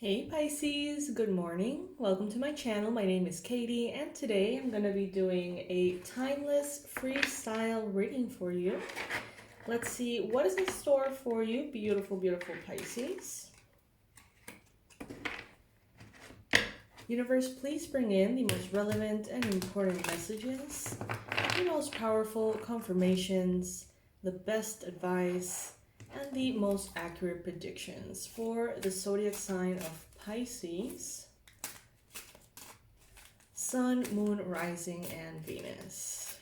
Hey Pisces, good morning. Welcome to my channel. My name is Katie and today I'm going to be doing a timeless freestyle reading for you. Let's see what is in store for you, beautiful, beautiful Pisces. Universe, please bring in the most relevant and important messages, the most powerful confirmations, the best advice, and the most accurate predictions for the zodiac sign of Pisces, Sun, Moon, Rising, and Venus.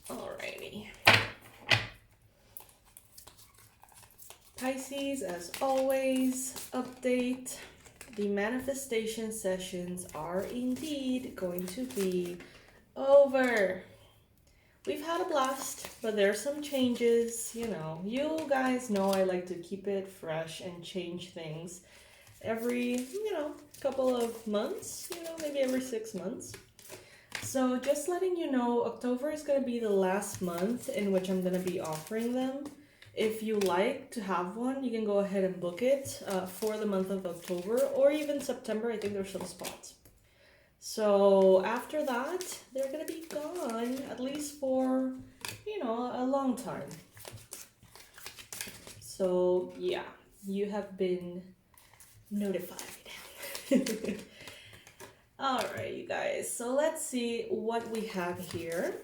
Alrighty. Pisces, as always, update. The manifestation sessions are indeed going to be over. We've had a blast, but there's some changes, you know. You guys know I like to keep it fresh and change things every, couple of months, maybe every 6 months. So just letting you know, October is going to be the last month in which I'm going to be offering them. If you like to have one, you can go ahead and book it for the month of October or even September. I think there's some spots. So after that, they're going to be gone, at least for, a long time. So yeah, you have been notified. All right, you guys. So let's see what we have here.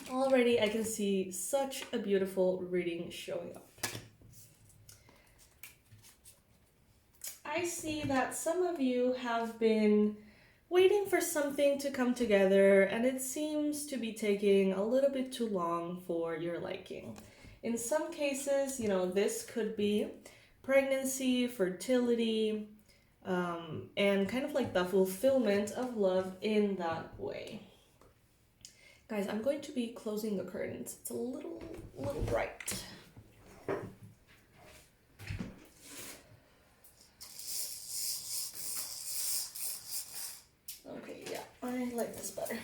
Already I can see such a beautiful reading showing up. I see that some of you have been waiting for something to come together, and it seems to be taking a little bit too long for your liking. In some cases, this could be pregnancy, fertility, and kind of like the fulfillment of love in that way. Guys, I'm going to be closing the curtains. It's a little bright. I like this better.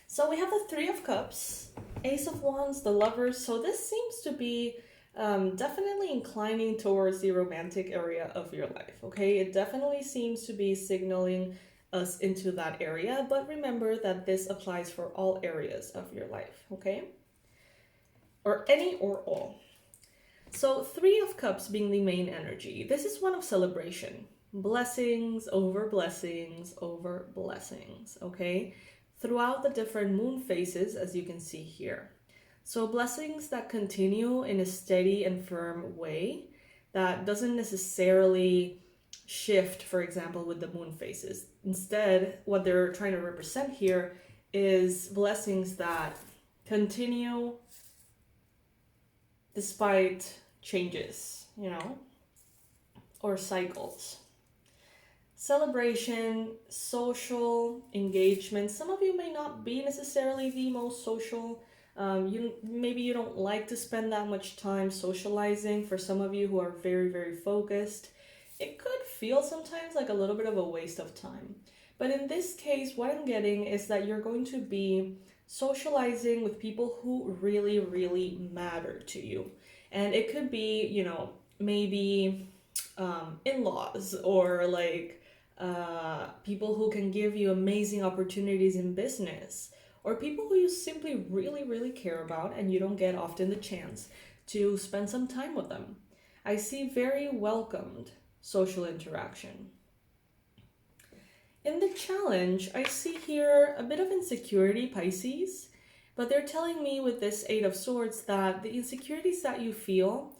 So we have the Three of Cups, Ace of Wands, the Lovers. So this seems to be definitely inclining towards the romantic area of your life, okay? It definitely seems to be signaling us into that area, but remember that this applies for all areas of your life, okay? Or any or all. So Three of Cups being the main energy. This is one of celebration. Blessings over blessings over blessings, okay? Throughout the different moon phases, as you can see here. So blessings that continue in a steady and firm way that doesn't necessarily shift, for example, with the moon phases. Instead, what they're trying to represent here is blessings that continue despite changes, or cycles. Celebration, social engagement. Some of you may not be necessarily the most social. Maybe you don't like to spend that much time socializing. For some of you who are very, very focused, it could feel sometimes like a little bit of a waste of time. But in this case, what I'm getting is that you're going to be socializing with people who really, really matter to you. And it could be, maybe in-laws or like people who can give you amazing opportunities in business, or people who you simply really, really care about and you don't get often the chance to spend some time with them. I see very welcomed social interaction. In the challenge, I see here a bit of insecurity, Pisces, but they're telling me with this Eight of Swords that the insecurities that you feel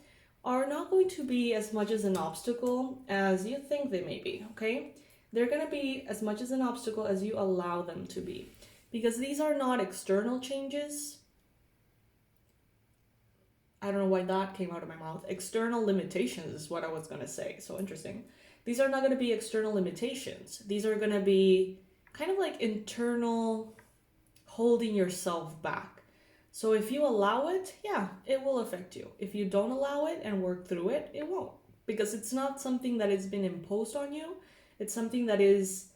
are not going to be as much as an obstacle as you think they may be, okay? They're going to be as much as an obstacle as you allow them to be. Because these are not external changes. I don't know why that came out of my mouth. External limitations is what I was going to say. So interesting. These are not going to be external limitations. These are going to be kind of like internal holding yourself back. So if you allow it, yeah, it will affect you. If you don't allow it and work through it, it won't. Because it's not something that has been imposed on you. It's something that is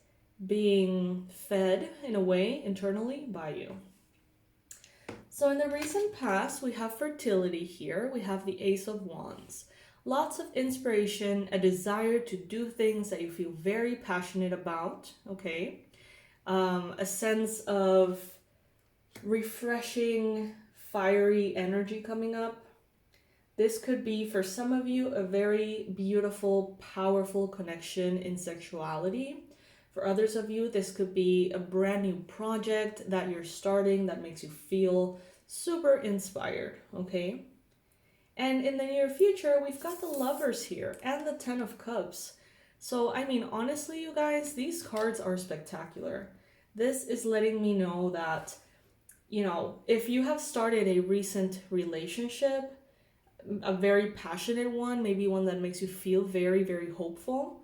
being fed in a way internally by you. So in the recent past, we have fertility here. We have the Ace of Wands. Lots of inspiration, a desire to do things that you feel very passionate about, okay? A sense of refreshing, fiery energy coming up. This could be, for some of you, a very beautiful, powerful connection in sexuality. For others of you, this could be a brand new project that you're starting that makes you feel super inspired, okay? And in the near future, we've got the Lovers here and the Ten of Cups. So, I mean, honestly, you guys, these cards are spectacular. This is letting me know that, you know, if you have started a recent relationship, a very passionate one, maybe one that makes you feel very, very hopeful,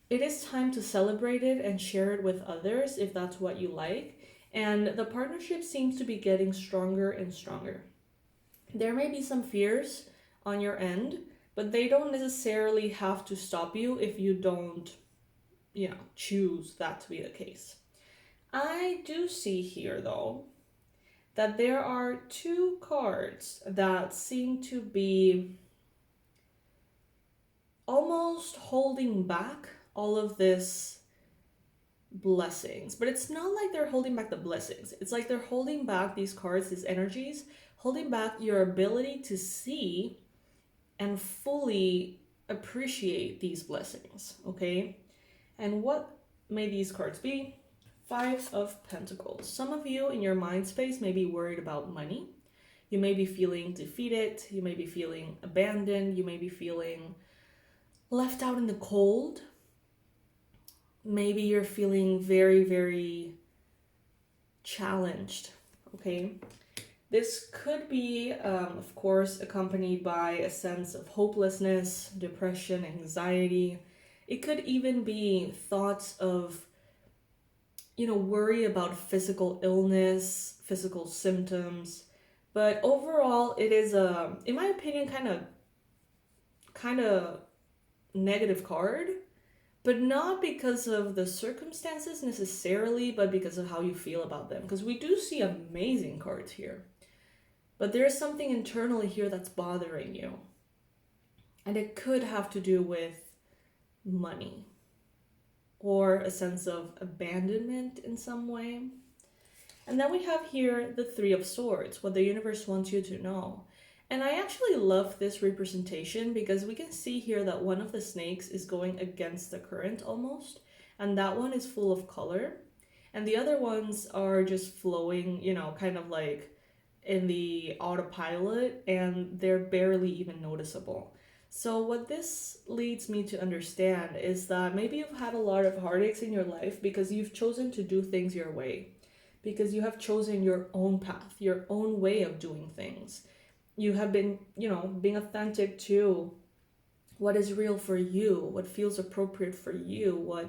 it is time to celebrate it and share it with others if that's what you like. And the partnership seems to be getting stronger and stronger. There may be some fears on your end, but they don't necessarily have to stop you if you don't, you know, choose that to be the case. I do see here, though, that there are two cards that seem to be almost holding back all of this blessings. But it's not like they're holding back the blessings. It's like they're holding back these cards, these energies, holding back your ability to see and fully appreciate these blessings, okay? And what may these cards be? Five of Pentacles. Some of you in your mind space may be worried about money. You may be feeling defeated. You may be feeling abandoned. You may be feeling left out in the cold. Maybe you're feeling very, very challenged, okay? This could be, of course, accompanied by a sense of hopelessness, depression, anxiety. It could even be thoughts of, you know, worry about physical illness, physical symptoms. But overall, it is, in my opinion, kind of negative card. But not because of the circumstances necessarily, but because of how you feel about them. Because we do see amazing cards here. But there's something internally here that's bothering you. And it could have to do with money. Or a sense of abandonment in some way. And then we have here the Three of Swords, what the universe wants you to know. And I actually love this representation because we can see here that one of the snakes is going against the current almost. And that one is full of color. And the other ones are just flowing, you know, kind of like in the autopilot, and they're barely even noticeable. So what this leads me to understand is that maybe you've had a lot of heartaches in your life because you've chosen to do things your way. Because you have chosen your own path, your own way of doing things. You have been, you know, being authentic to what is real for you, what feels appropriate for you, what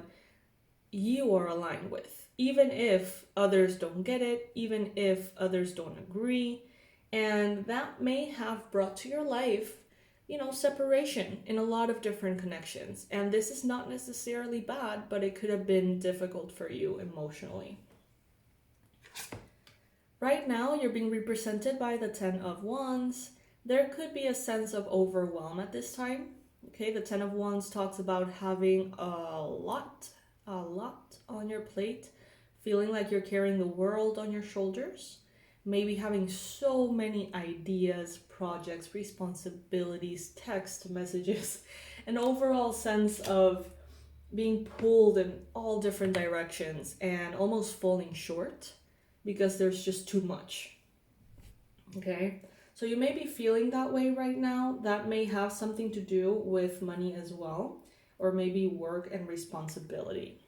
you are aligned with, even if others don't get it, even if others don't agree. And that may have brought to your life, you know, separation in a lot of different connections. And this is not necessarily bad, but it could have been difficult for you emotionally. Right now, you're being represented by the Ten of Wands. There could be a sense of overwhelm at this time. Okay, the Ten of Wands talks about having a lot on your plate, feeling like you're carrying the world on your shoulders, maybe having so many ideas, projects, responsibilities, text messages, an overall sense of being pulled in all different directions and almost falling short because there's just too much. Okay, so you may be feeling that way right now. That may have something to do with money as well, or maybe work and responsibility.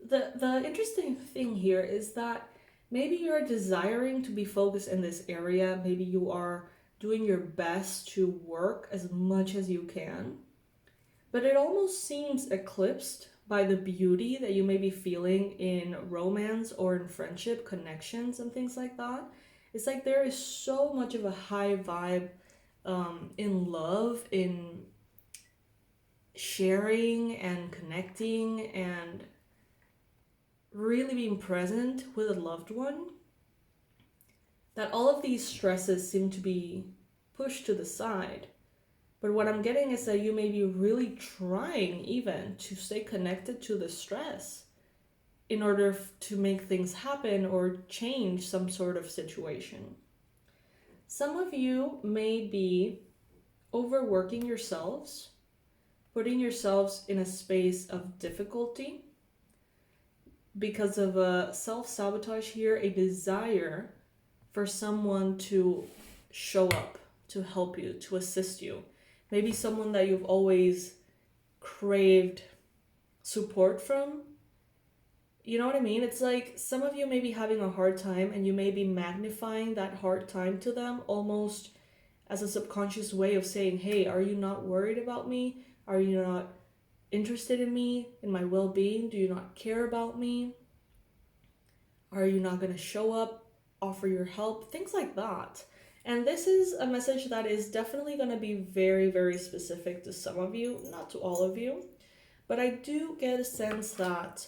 The interesting thing here is that maybe you're desiring to be focused in this area. Maybe you are doing your best to work as much as you can, but it almost seems eclipsed by the beauty that you may be feeling in romance or in friendship connections and things like that. It's like there is so much of a high vibe in love, in sharing and connecting and really being present with a loved one. that all of these stresses seem to be pushed to the side. But what I'm getting is that you may be really trying even to stay connected to the stress in order to make things happen or change some sort of situation. Some of you may be overworking yourselves, putting yourselves in a space of difficulty because of a self-sabotage here, a desire for someone to show up, to help you, to assist you. Maybe someone that you've always craved support from. You know what I mean? It's like some of you may be having a hard time and you may be magnifying that hard time to them almost as a subconscious way of saying, hey, are you not worried about me? Are you not interested in me, in my well-being? Do you not care about me? Are you not going to show up, offer your help? Things like that. And this is a message that is definitely going to be very, very specific to some of you, not to all of you. But I do get a sense that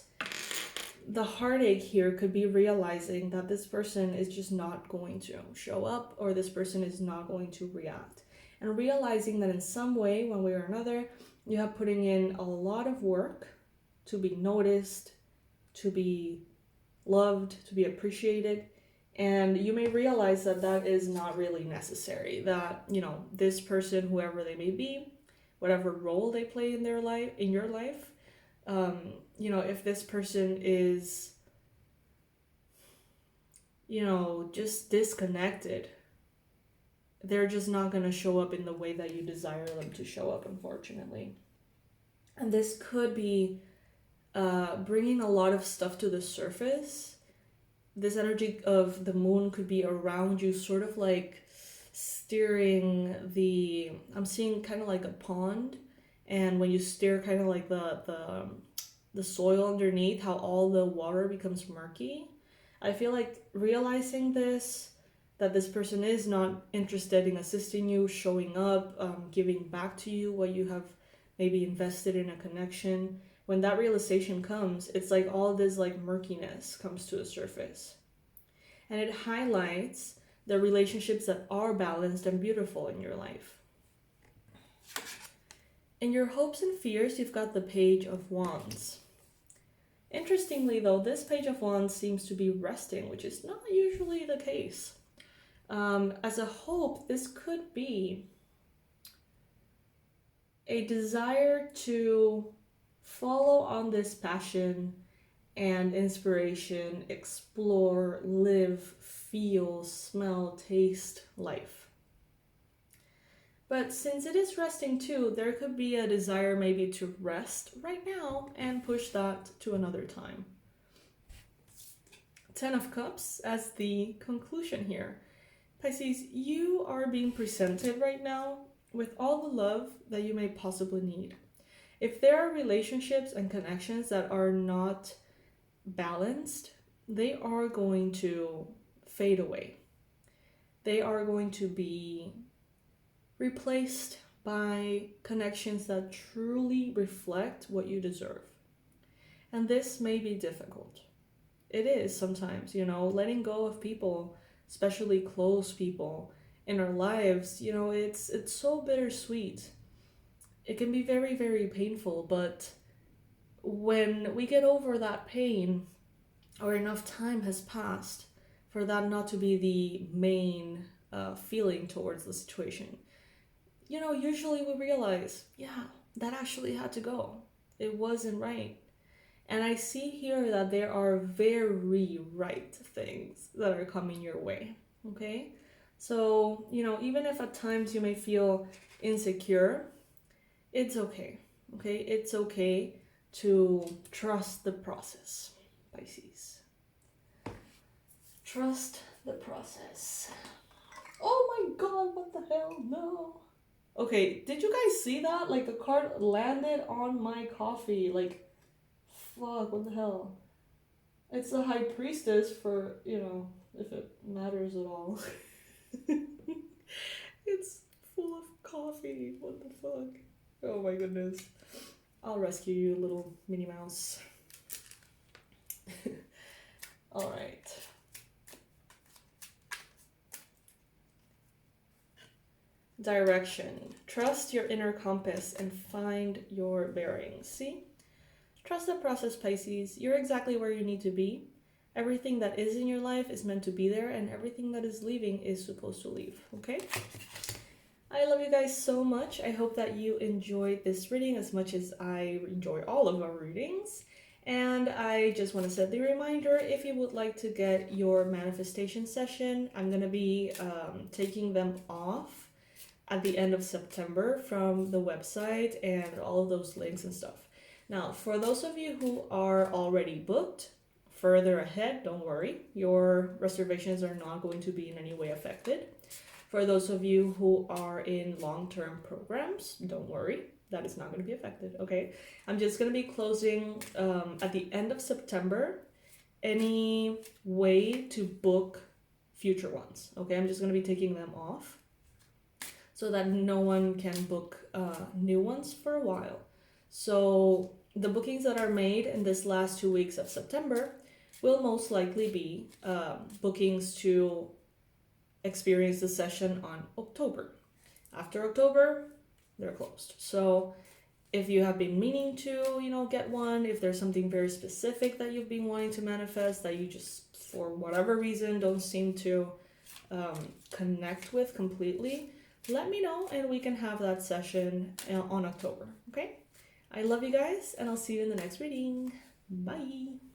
the heartache here could be realizing that this person is just not going to show up, or this person is not going to react. And realizing that in some way, one way or another, you have putting in a lot of work to be noticed, to be loved, to be appreciated. And you may realize that that is not really necessary. That, you know, this person, whoever they may be, whatever role they play in their life, in your life, you know, if this person is, you know, just disconnected, they're just not going to show up in the way that you desire them to show up, unfortunately. And this could be bringing a lot of stuff to the surface. This energy of the moon could be around you, sort of like steering the, I'm seeing kind of like a pond, and when you steer kind of like the soil underneath, how all the water becomes murky. I feel like realizing this, that this person is not interested in assisting you, showing up, giving back to you what you have maybe invested in a connection. When that realization comes, it's like all this like murkiness comes to the surface. And it highlights the relationships that are balanced and beautiful in your life. In your hopes and fears, you've got the Page of Wands. Interestingly though, this Page of Wands seems to be resting, which is not usually the case. As a hope, this could be a desire to follow on this passion and inspiration, explore, live, feel, smell, taste life. But since it is resting too, there could be a desire maybe to rest right now and push that to another time. 10 of Cups as the conclusion here. Pisces, you are being presented right now with all the love that you may possibly need. If there are relationships and connections that are not balanced, they are going to fade away. They are going to be replaced by connections that truly reflect what you deserve. And this may be difficult. It is sometimes, you know, letting go of people, especially close people in our lives, you know, it's so bittersweet. It can be very, very painful, but when we get over that pain, or enough time has passed for that not to be the main feeling towards the situation, you know, usually we realize, yeah, that actually had to go. It wasn't right. And I see here that there are very right things that are coming your way, okay? So, you know, even if at times you may feel insecure, it's okay, okay? It's okay to trust the process, Pisces. Trust the process. Oh my god, what the hell? No. Okay, did you guys see that? Like, the card landed on my coffee. Like, fuck, what the hell? It's the High Priestess for, you know, if it matters at all. It's full of coffee. What the fuck? Oh my goodness. I'll rescue you, little Minnie Mouse. Alright. direction. Trust your inner compass and find your bearings. See? Trust the process, Pisces. You're exactly where you need to be. Everything that is in your life is meant to be there, and everything that is leaving is supposed to leave, okay? I love you guys so much. I hope that you enjoyed this reading as much as I enjoy all of our readings. And I just want to set the reminder, if you would like to get your manifestation session, I'm going to be taking them off at the end of September from the website and all of those links and stuff. Now, for those of you who are already booked further ahead, don't worry. Your reservations are not going to be in any way affected. For those of you who are in long-term programs, don't worry. That is not going to be affected, okay? I'm just going to be closing at the end of September any way to book future ones, okay? I'm just going to be taking them off so that no one can book new ones for a while. So the bookings that are made in this last 2 weeks of September will most likely be bookings to experience the session on October. After October, they're closed. So if you have been meaning to, get one, if there's something very specific that you've been wanting to manifest that you just, for whatever reason, don't seem to connect with completely, let me know and we can have that session on October, okay? I love you guys, and I'll see you in the next reading. Bye!